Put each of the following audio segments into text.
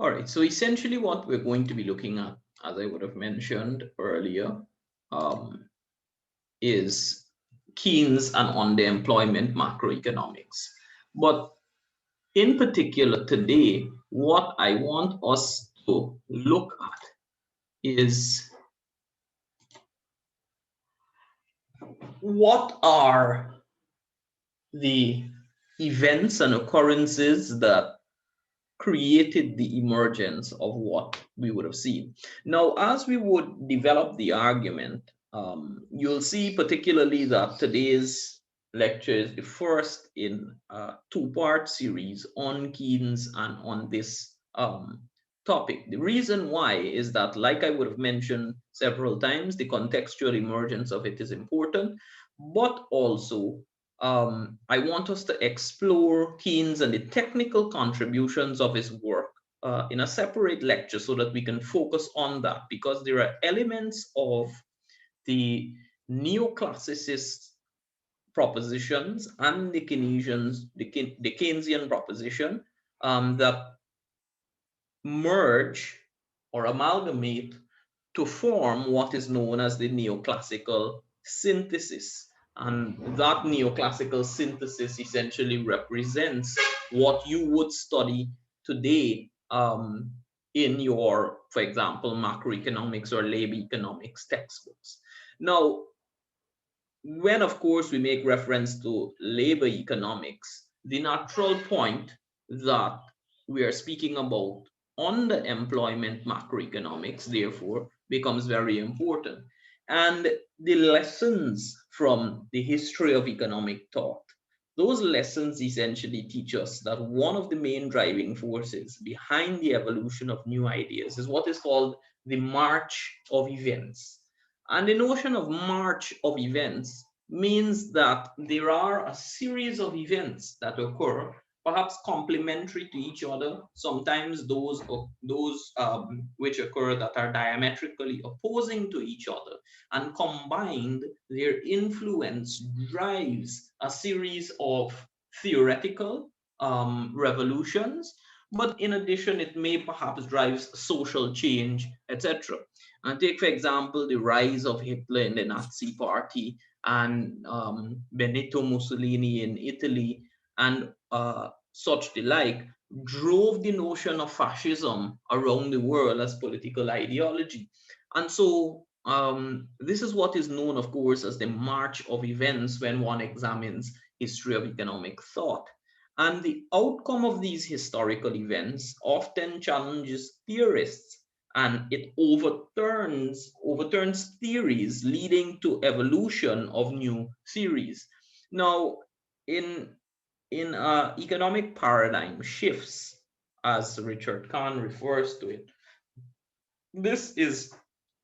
All right, so essentially what we're going to be looking at, as I would have mentioned earlier, um, is Keynes and underemployment macroeconomics. But in particular today, what I want us to look at is what are the events and occurrences that created the emergence of what we would have seen. Now, as we would develop the argument, you'll see particularly that today's lecture is the first in a two-part series on Keynes and on this topic. The reason why is that, like I would have mentioned several times, the contextual emergence of it is important, but also I want us to explore Keynes and the technical contributions of his work in a separate lecture so that we can focus on that, because there are elements of the neoclassicist propositions and the the Keynesian proposition that merge or amalgamate to form what is known as the neoclassical synthesis. And that neoclassical synthesis essentially represents what you would study today in your, for example, macroeconomics or labor economics textbooks. Now, when, of course, we make reference to labor economics, the natural point that we are speaking about underemployment macroeconomics, therefore, becomes very important. And the lessons from the history of economic thought, those lessons essentially teach us that one of the main driving forces behind the evolution of new ideas is what is called the march of events. And the notion of march of events means that there are a series of events that occur, perhaps complementary to each other, sometimes those which occur that are diametrically opposing to each other, and combined, their influence drives a series of theoretical revolutions, but in addition, it may perhaps drive social change, etc. And take, for example, the rise of Hitler in the Nazi Party and Benito Mussolini in Italy and such the like, drove the notion of fascism around the world as political ideology. And so this is what is known, of course, as the march of events when one examines history of economic thought. And the outcome of these historical events often challenges theorists, and it overturns theories, leading to evolution of new theories. Now, in economic paradigm shifts, as Richard Kahn refers to it, this is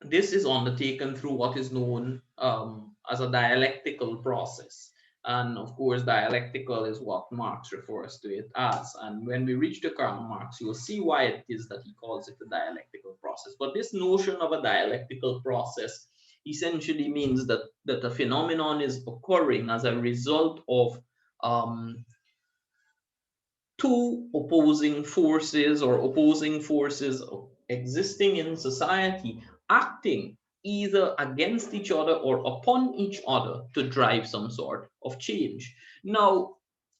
this is undertaken through what is known as a dialectical process. And of course, dialectical is what Marx refers to it as. And when we reach to Karl Marx, you'll see why it is that he calls it a dialectical process. But this notion of a dialectical process essentially means that a phenomenon is occurring as a result of um, two opposing forces existing in society acting either against each other or upon each other to drive some sort of change. Now,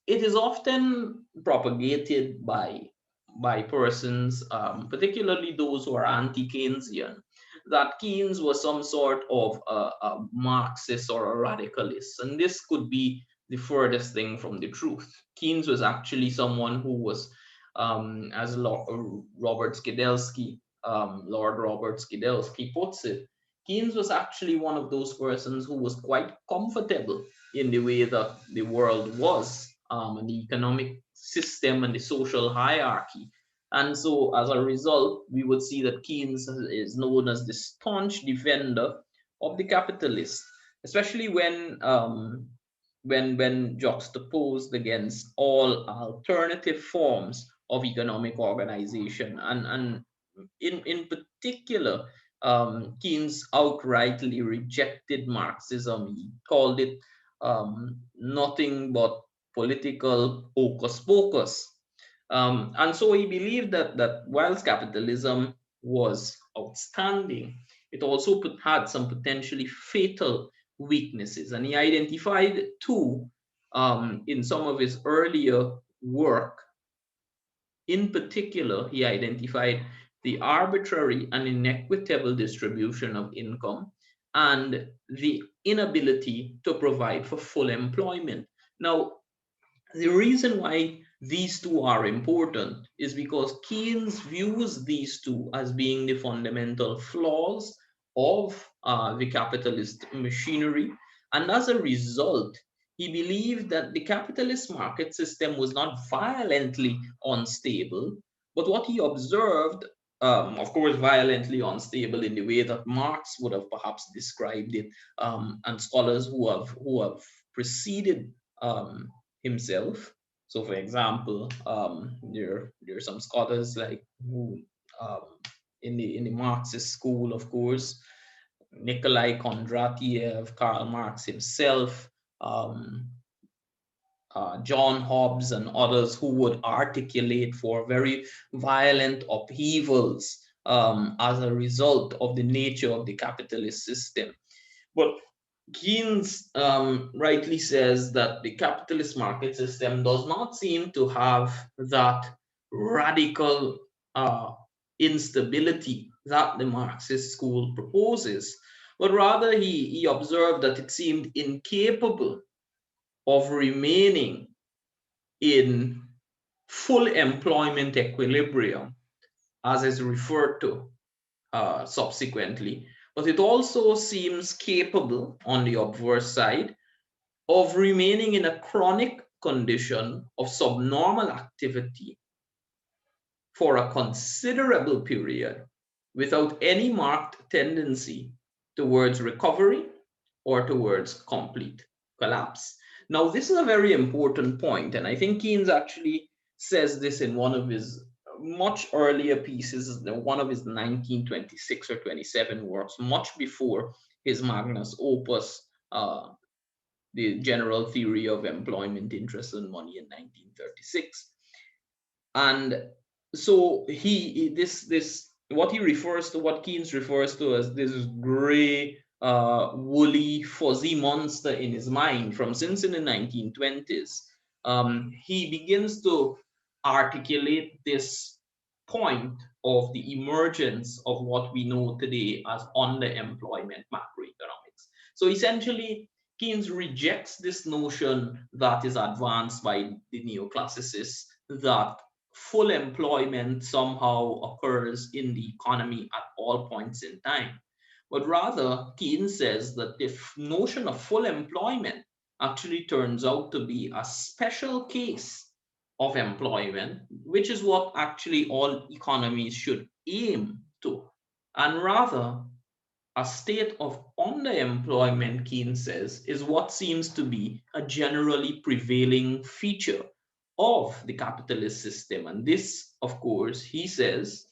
it is often propagated by persons, particularly those who are anti-Keynesian, that Keynes was some sort of a Marxist or a radicalist, and this could be the furthest thing from the truth. Keynes was actually someone who was, as Lord Robert Skidelsky puts it, Keynes was actually one of those persons who was quite comfortable in the way that the world was, and the economic system and the social hierarchy. And so, as a result, we would see that Keynes is known as the staunch defender of the capitalist, especially when juxtaposed against all alternative forms of economic organization. And in particular, Keynes outrightly rejected Marxism. He called it nothing but political hocus pocus. And so he believed that whilst capitalism was outstanding, it also had some potentially fatal weaknesses. And he identified two in some of his earlier work. In particular, he identified the arbitrary and inequitable distribution of income and the inability to provide for full employment. Now, the reason why these two are important is because Keynes views these two as being the fundamental flaws of the capitalist machinery. And as a result, he believed that the capitalist market system was not violently unstable, but what he observed, of course, violently unstable in the way that Marx would have perhaps described it, and scholars who have preceded himself. So, for example, there are some scholars like who um, in the Marxist school, of course, Nikolai Kondratiev, Karl Marx himself, um, John Hobbes, and others who would articulate for very violent upheavals as a result of the nature of the capitalist system. But Keynes rightly says that the capitalist market system does not seem to have that radical uh, instability that the Marxist school proposes, but rather he observed that it seemed incapable of remaining in full employment equilibrium, as is referred to subsequently, but it also seems capable, on the obverse side, of remaining in a chronic condition of subnormal activity for a considerable period without any marked tendency towards recovery or towards complete collapse. Now, this is a very important point, and I think Keynes actually says this in one of his much earlier pieces, one of his 1926 or 27 works, much before his magnus opus, the general theory of employment, interest, and money in 1936. And so this what he refers to, what Keynes refers to as this gray, woolly, fuzzy monster in his mind from since in the 1920s. He begins to articulate this point of the emergence of what we know today as underemployment macroeconomics. So essentially, Keynes rejects this notion that is advanced by the neoclassicists that full employment somehow occurs in the economy at all points in time. But rather, Keynes says that the notion of full employment actually turns out to be a special case of employment, which is what actually all economies should aim to. And rather, a state of underemployment, Keynes says, is what seems to be a generally prevailing feature of the capitalist system. And this, of course, he says,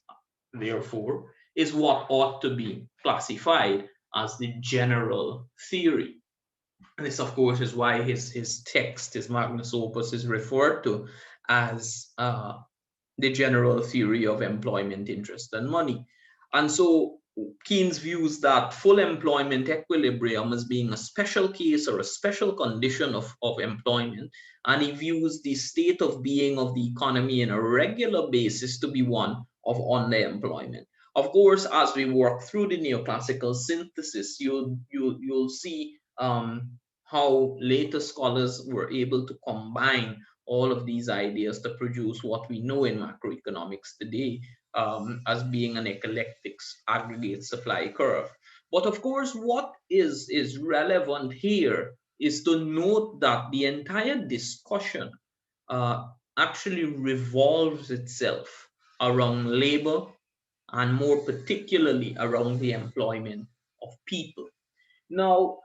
therefore, is what ought to be classified as the general theory. And this, of course, is why his text, his magnus opus, is referred to as the general theory of employment, interest, and money. And so Keynes views that full employment equilibrium as being a special case or a special condition of employment, and he views the state of being of the economy on a regular basis to be one of underemployment. Of course, as we work through the neoclassical synthesis, you'll see how later scholars were able to combine all of these ideas to produce what we know in macroeconomics today as being an eclectic aggregate supply curve. But of course, what is relevant here is to note that the entire discussion uh, actually revolves itself around labor and more particularly around the employment of people. Now,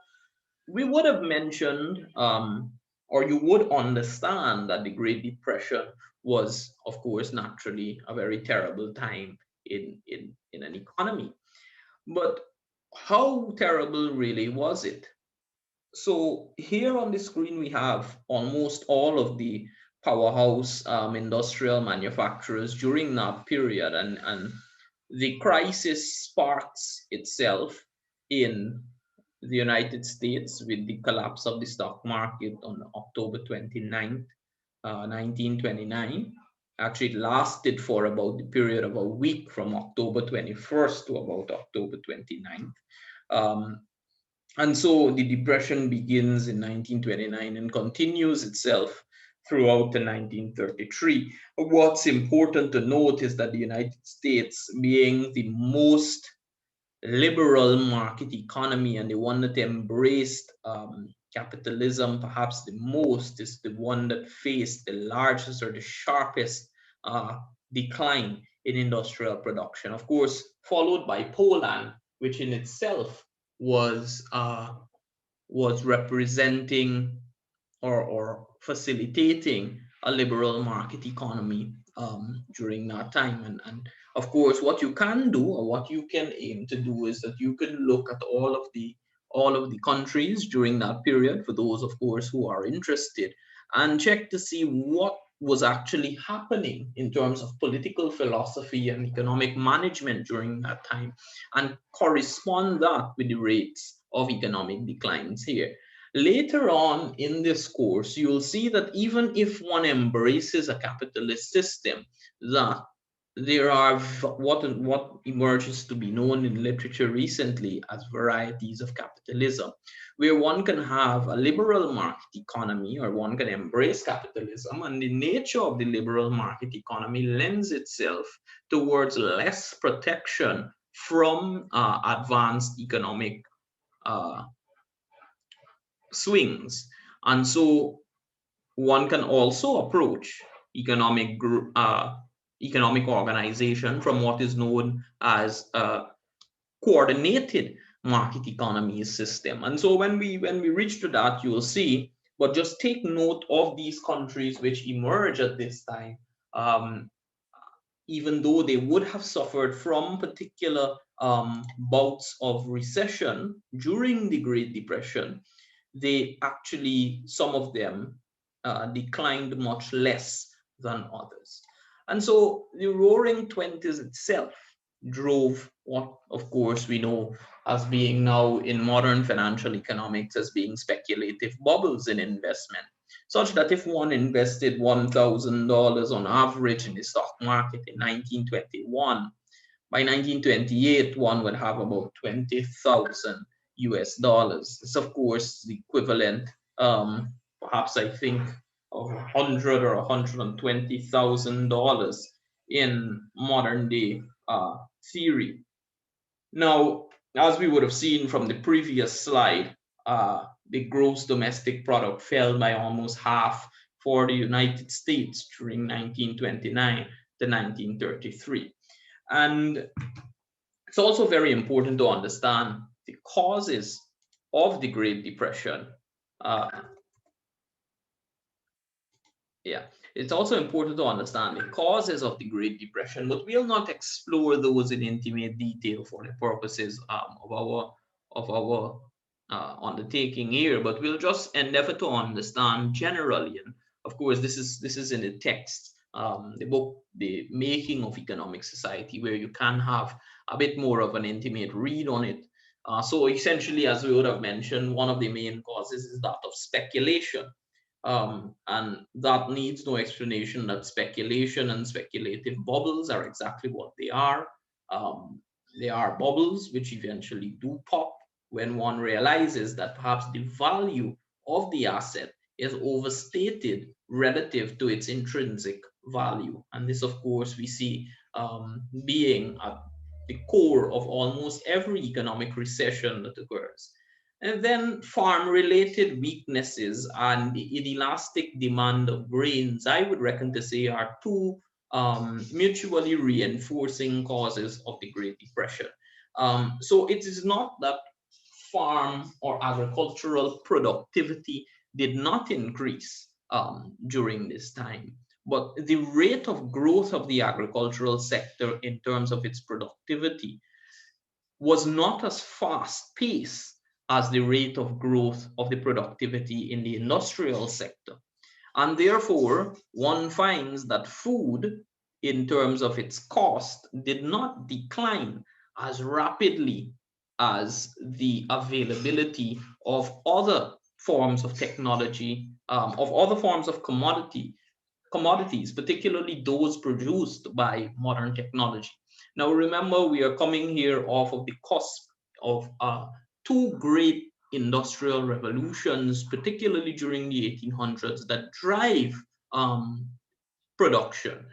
we would have mentioned, or you would understand that the Great Depression was, of course, naturally a very terrible time in an economy. But how terrible really was it? So here on the screen, we have almost all of the powerhouse industrial manufacturers during that period, and the crisis sparks itself in the United States with the collapse of the stock market on October 29th, 1929. Actually, it lasted for about the period of a week from October 21st to about October 29th. And so the depression begins in 1929 and continues itself throughout the 1933. What's important to note is that the United States, being the most liberal market economy and the one that embraced capitalism perhaps the most, is the one that faced the largest or the sharpest decline in industrial production. Of course, followed by Poland, which in itself was representing or facilitating a liberal market economy during that time. And of course, what you can do or what you can aim to do is that you can look at all of the countries during that period, for those, of course, who are interested, and check to see what was actually happening in terms of political philosophy and economic management during that time, and correspond that with the rates of economic declines here. Later on in this course, you'll see that even if one embraces a capitalist system, that there are what emerges to be known in literature recently as varieties of capitalism, where one can have a liberal market economy or one can embrace capitalism, and the nature of the liberal market economy lends itself towards less protection from advanced economic uh, swings. And so one can also approach economic economic organization from what is known as a coordinated market economy system. And so when we reach to that, you will see, but just take note of these countries which emerge at this time, um, even though they would have suffered from particular bouts of recession during the Great Depression, they actually, some of them, declined much less than others. And so the Roaring Twenties itself drove what, of course, we know as being now in modern financial economics as being speculative bubbles in investment, such that if one invested $1,000 on average in the stock market in 1921, by 1928, one would have about 20,000 US dollars. It's, of course, the equivalent, perhaps I think, of 100 or $120,000 in modern day theory. Now, as we would have seen from the previous slide, the gross domestic product fell by almost half for the United States during 1929 to 1933. And it's also very important to understand the causes of the Great Depression. Uh, yeah, it's also important to understand the causes of the Great Depression, but we'll not explore those in intimate detail for the purposes of our undertaking here. But we'll just endeavor to understand generally. And of course, this is in the text, the book, The Making of Economic Society, where you can have a bit more of an intimate read on it. So essentially, as we would have mentioned, one of the main causes is that of speculation. And that needs no explanation that speculation and speculative bubbles are exactly what they are. Um, they are bubbles which eventually do pop when one realizes that perhaps the value of the asset is overstated relative to its intrinsic value. And this, of course, we see being at the core of almost every economic recession that occurs. And then farm related weaknesses and the inelastic demand of grains, I would reckon to say, are two mutually reinforcing causes of the Great Depression. So it is not that farm or agricultural productivity did not increase during this time, but the rate of growth of the agricultural sector in terms of its productivity was not as fast paced as the rate of growth of the productivity in the industrial sector. And therefore, one finds that food, in terms of its cost, did not decline as rapidly as the availability of other forms of technology, of other forms of commodities, particularly those produced by modern technology. Now, remember, we are coming here off of the cusp of two great industrial revolutions, particularly during the 1800s, that drive production,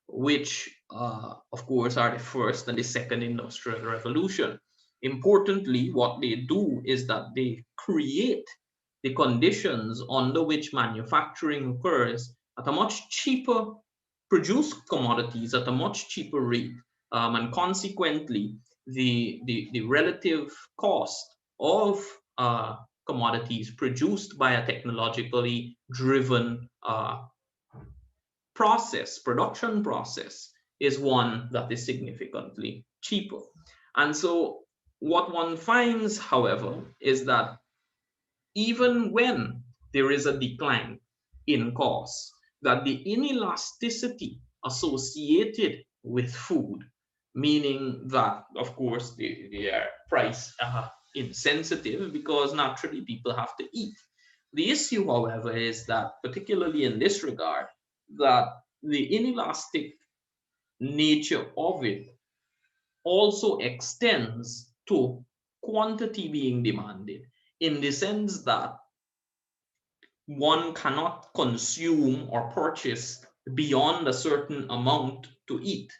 which, of course, are the first and the second industrial revolution. Importantly, what they do is that they create the conditions under which manufacturing occurs at a much cheaper, produce commodities at a much cheaper rate, and consequently, the relative cost of commodities produced by a technologically driven production process, is one that is significantly cheaper. And so, what one finds, however, is that even when there is a decline in costs, that the inelasticity associated with food, meaning that, of course, they are price insensitive because naturally people have to eat. The issue, however, is that, particularly in this regard, that the inelastic nature of it also extends to quantity being demanded, in the sense that one cannot consume or purchase beyond a certain amount to eat.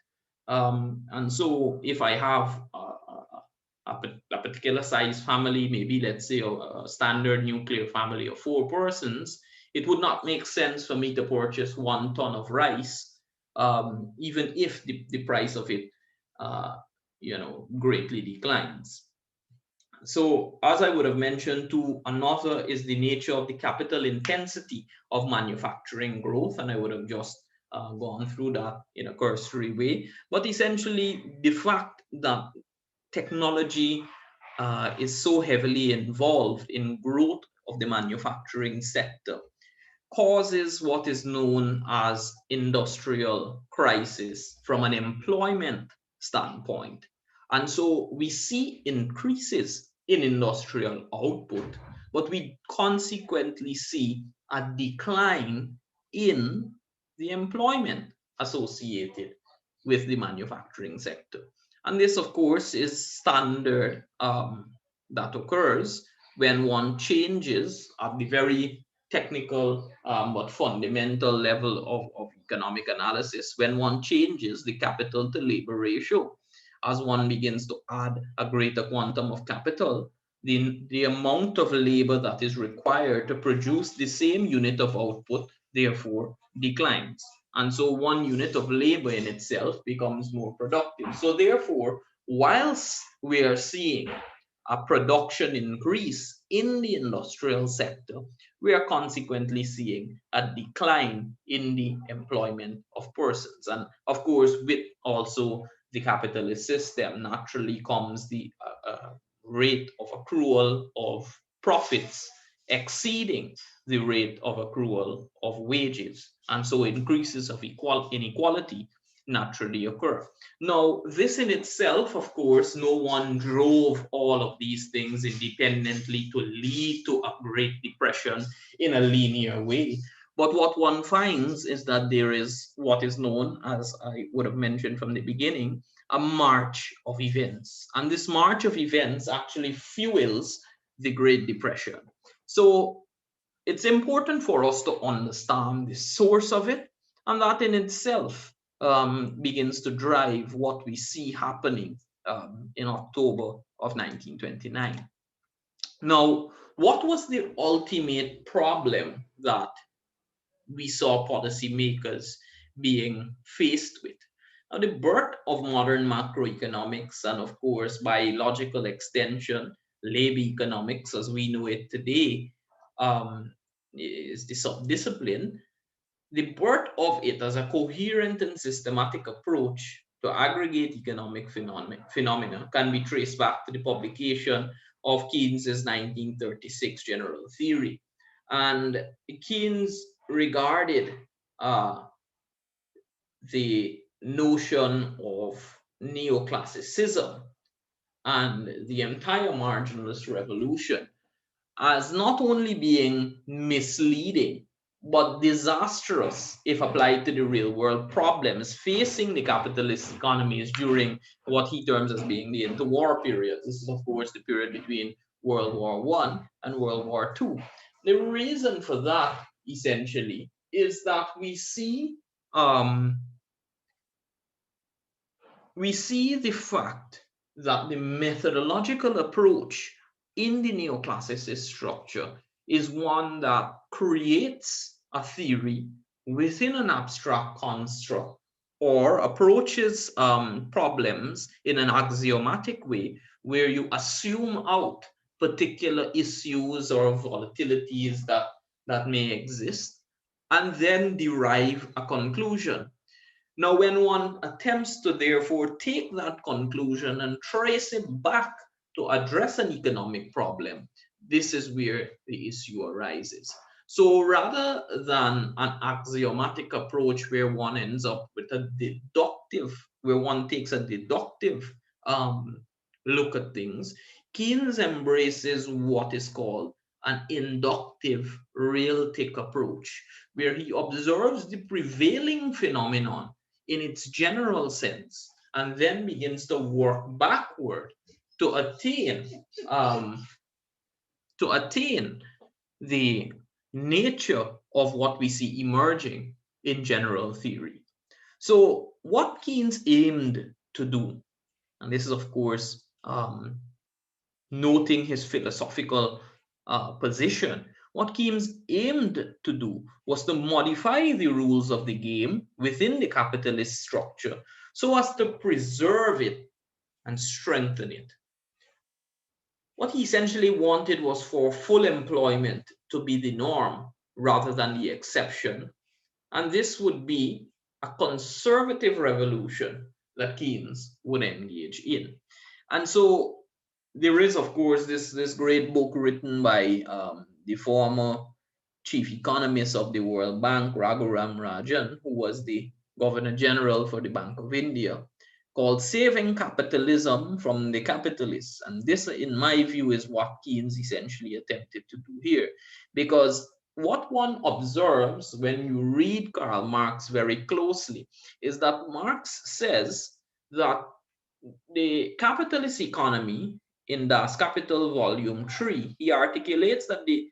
And so, if I have a particular size family, maybe let's say a standard nuclear family of 4 persons, it would not make sense for me to purchase 1 ton of rice, even if the price of it, uh, greatly declines. So, as I would have mentioned too, another is the nature of the capital intensity of manufacturing growth, and I would have just gone through that in a cursory way. But essentially, the fact that technology is so heavily involved in growth of the manufacturing sector causes what is known as industrial crisis from an employment standpoint. And so we see increases in industrial output, but we consequently see a decline in the employment associated with the manufacturing sector. And this, of course, is standard that occurs when one changes at the very technical but fundamental level of economic analysis, when one changes the capital to labor ratio. As one begins to add a greater quantum of capital, the amount of labor that is required to produce the same unit of output therefore declines. And so 1 unit of labor in itself becomes more productive. So therefore, whilst we are seeing a production increase in the industrial sector, we are consequently seeing a decline in the employment of persons. And of course, with also the capitalist system, naturally comes the rate of accrual of profits exceeding the rate of accrual of wages. And so increases of inequality naturally occur. Now, this in itself, of course, no one drove all of these things independently to lead to a Great Depression in a linear way. But what one finds is that there is what is known, as I would have mentioned from the beginning, a march of events. And this march of events actually fuels the Great Depression. So it's important for us to understand the source of it, and that in itself begins to drive what we see happening in October of 1929. Now, what was the ultimate problem that we saw policymakers being faced with? Now, the birth of modern macroeconomics, and of course, by logical extension, labor economics as we know it today, um, is the subdiscipline. The birth of it as a coherent and systematic approach to aggregate economic phenomena can be traced back to the publication of Keynes's 1936 general theory. And Keynes regarded the notion of neoclassicism and the entire marginalist revolution as not only being misleading, but disastrous if applied to the real world problems facing the capitalist economies during what he terms as being the interwar period. This is, of course, the period between World War One and World War Two. The reason for that, essentially, is that um, we see the fact that the methodological approach in the neoclassicist structure is one that creates a theory within an abstract construct or approaches problems in an axiomatic way where you assume out particular issues or volatilities that may exist and then derive a conclusion. Now, when one attempts to therefore take that conclusion and trace it back to address an economic problem, this is where the issue arises. So rather than an axiomatic approach where one ends up with a deductive, where one takes a deductive look at things, Keynes embraces what is called an inductive realtic approach, where he observes the prevailing phenomenon in its general sense and then begins to work backward to um, attain the nature of what we see emerging in general theory. So what Keynes aimed to do, and this is of course noting his philosophical position, what Keynes aimed to do was to modify the rules of the game within the capitalist structure so as to preserve it and strengthen it. What he essentially wanted was for full employment to be the norm rather than the exception. And this would be a conservative revolution that Keynes would engage in. And so there is, of course, this great book written by the former chief economist of the World Bank, Rambarran, who was the Governor General for the Bank of India, called Saving Capitalism from the Capitalists. And this, in my view, is what Keynes essentially attempted to do here. Because what one observes when you read Karl Marx very closely is that Marx says that the capitalist economy in Das Kapital Volume 3, he articulates that the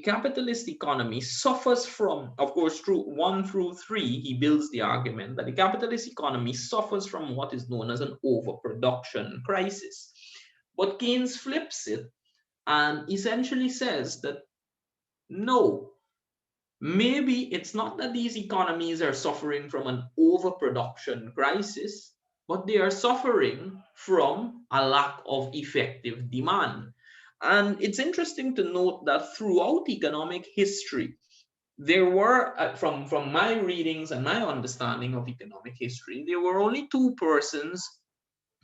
capitalist economy suffers from, of course, through 1 through 3, he builds the argument that the capitalist economy suffers from what is known as an overproduction crisis. But Keynes flips it and essentially says that no, maybe it's not that these economies are suffering from an overproduction crisis, but they are suffering from a lack of effective demand. And it's interesting to note that throughout economic history, there were, from my readings and my understanding of economic history, there were only two persons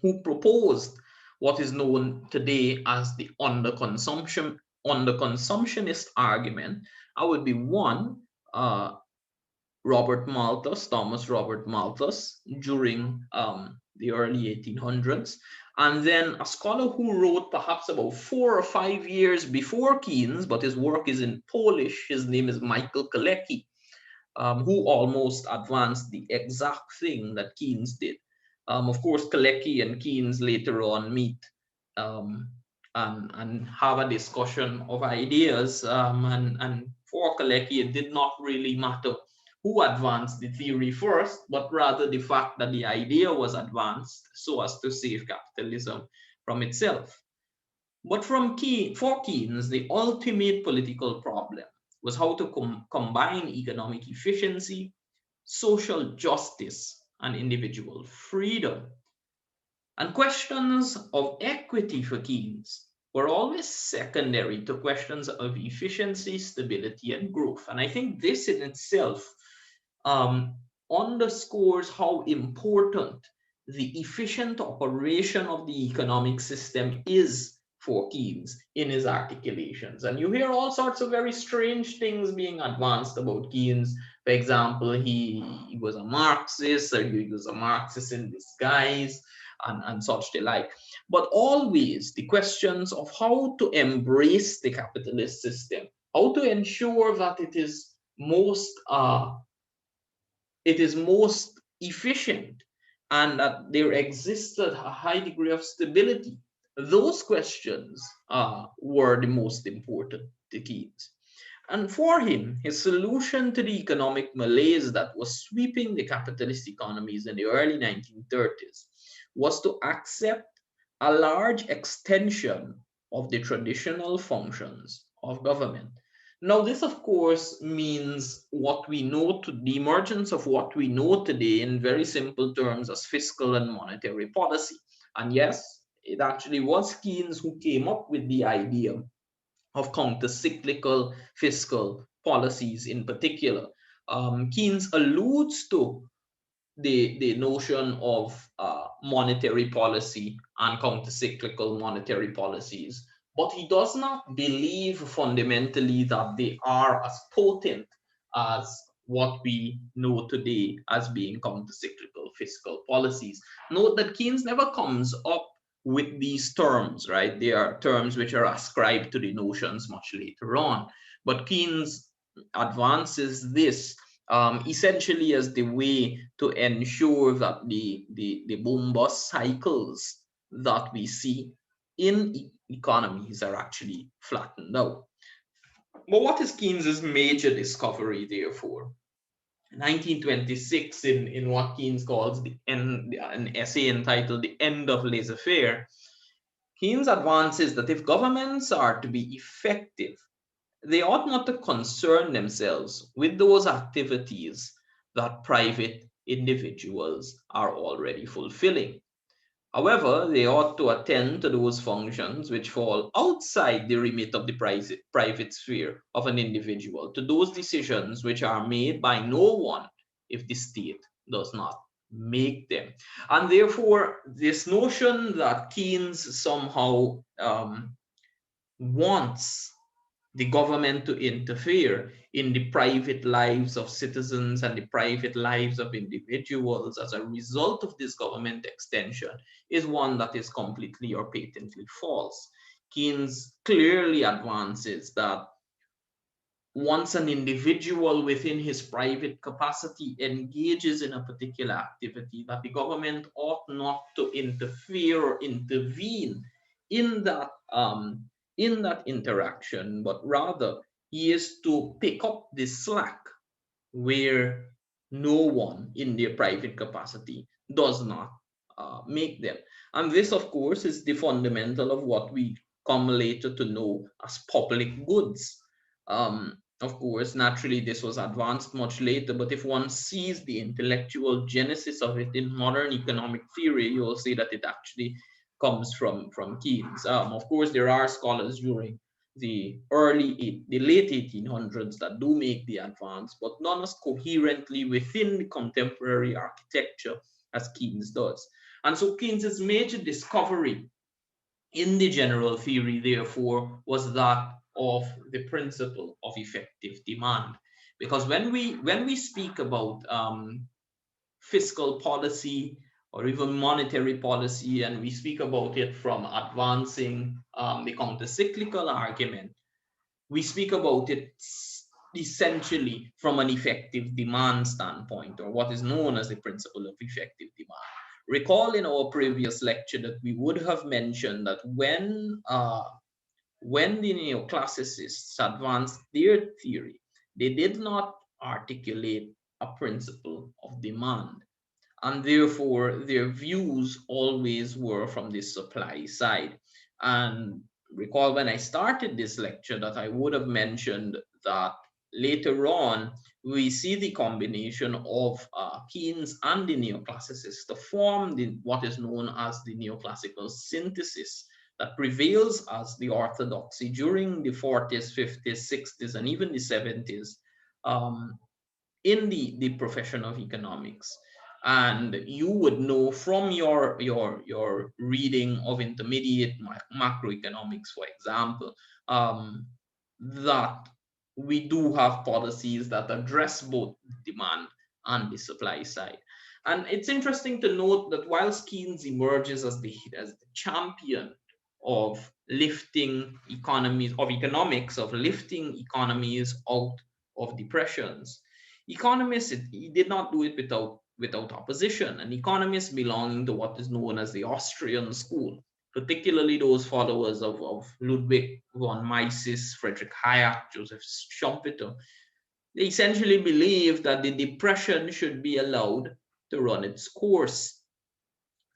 who proposed what is known today as the underconsumptionist argument. I would be one, uh, Thomas Robert Malthus, during the early 1800s. And then a scholar who wrote perhaps about 4 or 5 years before Keynes, but his work is in Polish. His name is Michael Kalecki, who almost advanced the exact thing that Keynes did. Of course, Kalecki and Keynes later on meet um, and have a discussion of ideas. And for Kalecki, it did not really matter who advanced the theory first, but rather the fact that the idea was advanced so as to save capitalism from itself. But for Keynes, the ultimate political problem was how to combine economic efficiency, social justice, and individual freedom. And questions of equity for Keynes were always secondary to questions of efficiency, stability, and growth. And I think this in itself um, underscores how important the efficient operation of the economic system is for Keynes in his articulations. And you hear all sorts of very strange things being advanced about Keynes. For example, he was a Marxist, or he was a Marxist in disguise, and such the like. But always the questions of how to embrace the capitalist system, how to ensure that it is most efficient, and that there existed a high degree of stability. Those questions were the most important to Keynes. And for him, his solution to the economic malaise that was sweeping the capitalist economies in the early 1930s was to accept a large extension of the traditional functions of government. Now, this, of course, means what we know to the emergence of what we know today in very simple terms as fiscal and monetary policy. And yes, it actually was Keynes who came up with the idea of counter-cyclical fiscal policies in particular. Keynes alludes to the notion of monetary policy and counter-cyclical monetary policies, but he does not believe fundamentally that they are as potent as what we know today as being counter-cyclical fiscal policies. Note that Keynes never comes up with these terms, right? They are terms which are ascribed to the notions much later on. But Keynes advances this essentially as the way to ensure that the boom bust cycles that we see in economies are actually flattened out. But what is Keynes's major discovery, therefore? 1926, in what Keynes calls an essay entitled The End of Laissez-faire, Keynes advances that if governments are to be effective, they ought not to concern themselves with those activities that private individuals are already fulfilling. However, they ought to attend to those functions which fall outside the remit of the private sphere of an individual, to those decisions which are made by no one if the state does not make them. And therefore, this notion that Keynes somehow wants the government to interfere in the private lives of citizens and the private lives of individuals as a result of this government extension is one that is completely or patently false. Keynes clearly advances that once an individual within his private capacity engages in a particular activity, that the government ought not to interfere or intervene in that interaction, but rather he is to pick up the slack where no one in their private capacity does not make them. And this, of course, is the fundamental of what we come later to know as public goods. Of course, naturally, this was advanced much later, but if one sees the intellectual genesis of it in modern economic theory, you will see that it actually comes from Keynes. Of course, there are scholars during the late 1800s that do make the advance, but none as coherently within the contemporary architecture as Keynes does. And so Keynes's major discovery in the general theory, therefore, was that of the principle of effective demand. Because when we speak about fiscal policy or even monetary policy, and we speak about it from advancing the counter-cyclical argument, we speak about it essentially from an effective demand standpoint, or what is known as the principle of effective demand. Recall in our previous lecture that we would have mentioned that when the neoclassicists advanced their theory, they did not articulate a principle of demand, and therefore their views always were from the supply side. And recall when I started this lecture that I would have mentioned that later on we see the combination of Keynes and the neoclassicists to form what is known as the neoclassical synthesis that prevails as the orthodoxy during the 40s, 50s, 60s, and even the 70s in the profession of economics. And you would know from your reading of intermediate macroeconomics, for example, that we do have policies that address both the demand and the supply side. And it's interesting to note that whilst Keynes emerges as the champion of lifting economies, of economics, of lifting economies out of depressions, economists, he did not do it without opposition. And economists belonging to what is known as the Austrian school, particularly those followers of Ludwig von Mises, Friedrich Hayek, Joseph Schumpeter, they essentially believe that the depression should be allowed to run its course,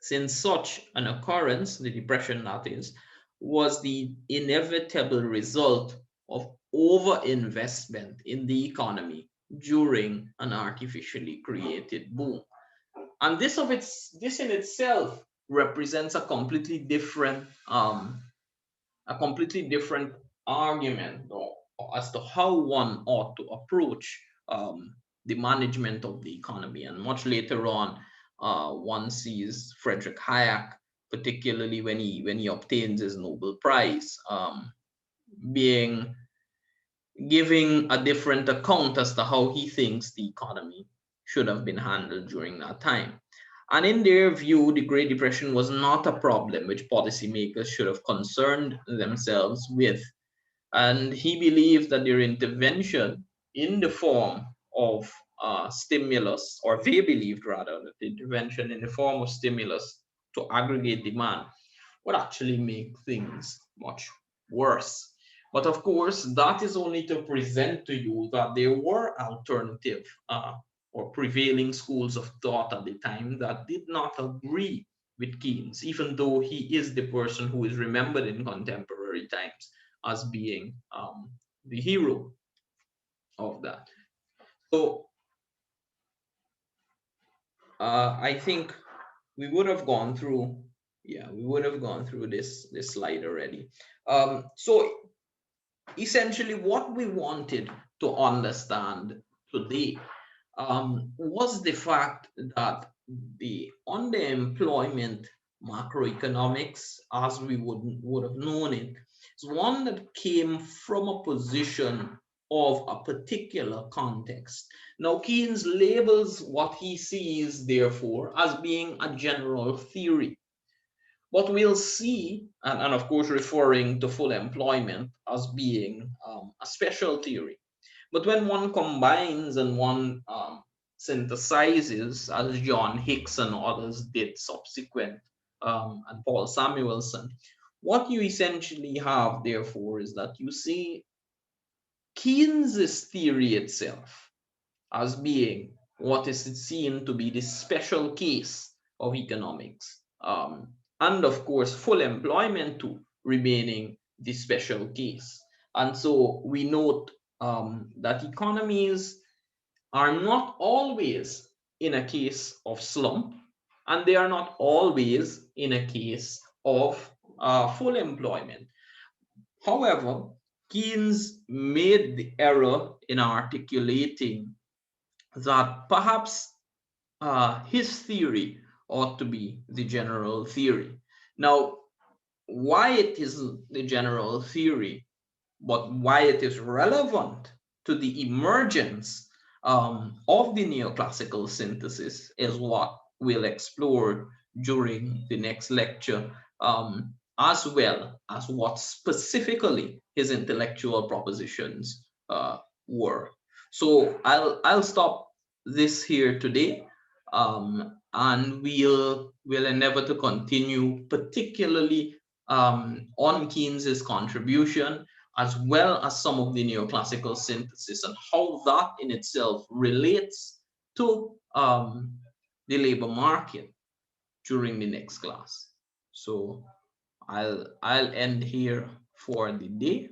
since such an occurrence, the depression that is, was the inevitable result of overinvestment in the economy during an artificially created boom. And this in itself represents a completely different argument, or as to how one ought to approach the management of the economy. And much later on, one sees Friedrich Hayek, particularly when he obtains his Nobel Prize, being giving a different account as to how he thinks the economy should have been handled during that time. And in their view, the Great Depression was not a problem which policymakers should have concerned themselves with. And he believed that their intervention in the form of stimulus, or they believed rather that the intervention in the form of stimulus to aggregate demand would actually make things much worse. But of course, that is only to present to you that there were alternative or prevailing schools of thought at the time that did not agree with Keynes, even though he is the person who is remembered in contemporary times as being the hero of that. So I think we would have gone through, this slide already. So essentially, what we wanted to understand today was the fact that the underemployment macroeconomics, as we would have known it, is one that came from a position of a particular context. Now, Keynes labels what he sees, therefore, as being a general theory. But we'll see, and of course referring to full employment as being a special theory. But when one combines and one synthesizes, as John Hicks and others did subsequent, and Paul Samuelson, what you essentially have, therefore, is that you see Keynes's theory itself as being what is seen to be the special case of economics. And of course, full employment too remaining the special case. And so we note that economies are not always in a case of slump, and they are not always in a case of full employment. However, Keynes made the error in articulating that perhaps his theory ought to be the general theory. Now, why it is the general theory, but why it is relevant to the emergence of the neoclassical synthesis is what we'll explore during the next lecture, as well as what specifically his intellectual propositions were. So I'll stop this here today, and we'll endeavor to continue, particularly on Keynes's contribution, as well as some of the neoclassical synthesis and how that in itself relates to the labor market during the next class. So I'll end here for the day.